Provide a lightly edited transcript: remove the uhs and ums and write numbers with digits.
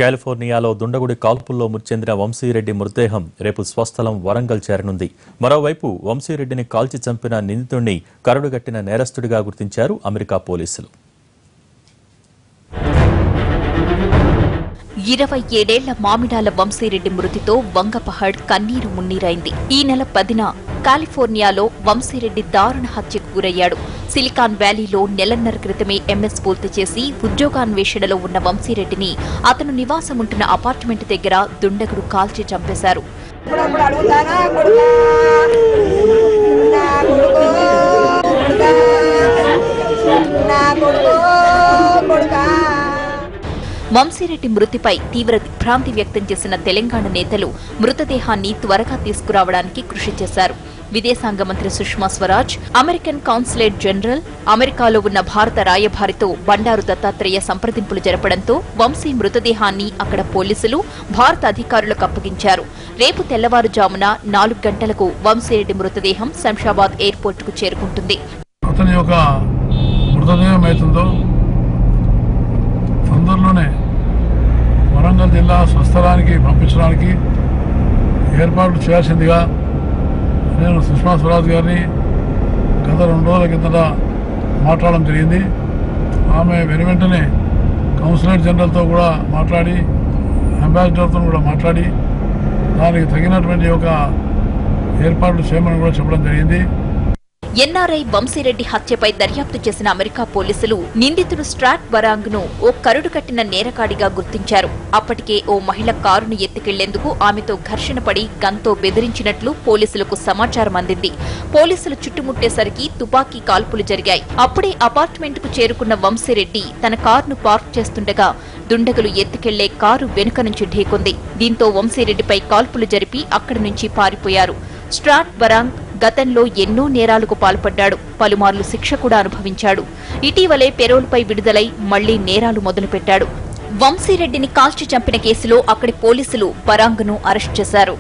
కాలిఫోర్నియాలో దుండగుడి కాల్పుల్లో మృతి చెందిన వంశీరెడ్డి మృతదేహం రేపు స్వస్థలం వరంగల్ చేరనుంది. మరోవైపు వంశీరెడ్డిని కాల్చి చంపిన నిందితుడిని కరడుగట్టిన నేరస్తుడిగా గుర్తించారు అమెరికా పోలీసులు. 27 మామిడాల వంశీరెడ్డి మృతితో వంగపహడ్ కన్నీరు మున్నీరైంది. ఈ నెల 10న కాలిఫోర్నియాలో వంశీరెడ్డి దారుణ హత్యకు గురయ్యాడు. సిలికాన్ వ్యాలీలో నెలన్నర క్రితమే ఎంఎస్ పూర్తి చేసి ఉద్యోగాన్వేషణలో ఉన్న వంశీరెడ్డిని అతను నివాసముంటున్న అపార్ట్మెంట్ దగ్గర దుండగుడు కాల్చి చంపేశారు. వంశీరెడ్డి మృతిపై తీవ్ర దిగ్భ్రాంతి వ్యక్తం చేసిన తెలంగాణ నేతలు మృతదేహాన్ని త్వరగా తీసుకురావడానికి కృషి చేశారు. విదేశాంగ మంత్రి Sushma Swaraj, American consulate general, అమెరికాలో ఉన్న భారత రాయభారితో బండారు దత్తాత్రేయ సంప్రదింపులు జరపడంతో వంశీ మృతదేహాన్ని అక్కడ పోలీసులు, భారత అధికారులకు అప్పగించారు. రేపు తెల్లవారుజామున 4 గంటలకు వంశీరెడ్డి మృతదేహం శంషాబాద్ ఎయిర్పోర్టుకు చేరుకుంటుంది. తొందరలోనే వరంగల్ జిల్లా స్వస్థలానికి పంపించడానికి ఏర్పాట్లు చేయాల్సిందిగా నేను సుష్మా స్వరాజ్ గారిని గత 2 రోజుల కిందట మాట్లాడడం జరిగింది. ఆమె వెనువెంటనే కౌన్సిలేట్ జనరల్తో కూడా మాట్లాడి, అంబాసిడర్తో కూడా మాట్లాడి దానికి తగినటువంటి ఒక ఏర్పాట్లు చేయమని కూడా చెప్పడం జరిగింది. ఎన్ఆర్ఐ వంశీరెడ్డి హత్యపై దర్యాప్తు చేసిన అమెరికా పోలీసులు నిందితుడు స్ట్రాట్ బరాంగ్ ను ఓ కరుడు కట్టిన నేరకాడిగా గుర్తించారు. అప్పటికే ఓ మహిళ కారును ఎత్తుకెళ్లేందుకు ఆమెతో ఘర్షణ పడి గన్తో బెదిరించినట్లు పోలీసులకు సమాచారం అందింది. పోలీసులు చుట్టుముట్టేసరికి తుపాకీ కాల్పులు జరిగాయి. అప్పుడే అపార్ట్మెంట్ కు చేరుకున్న వంశీరెడ్డి తన కారును పార్క్ చేస్తుండగా దుండగులు ఎత్తుకెళ్లే కారు వెనుక నుంచి ఢీకొంది. దీంతో వంశీరెడ్డిపై కాల్పులు జరిపి అక్కడి నుంచి పారిపోయారు. స్ట్రాట్ బరాంగ్ గతంలో ఎన్నో నేరాలకు పాల్పడ్డాడు. పలుమార్లు శిక్ష కూడా అనుభవించాడు. ఇటీవలే పెరోల్పై విడుదలై మళ్లీ నేరాలు మొదలుపెట్టాడు. వంశీరెడ్డిని కాల్చి చంపిన కేసులో అక్కడి పోలీసులు బరాంగ్ను అరెస్ట్ చేశారు.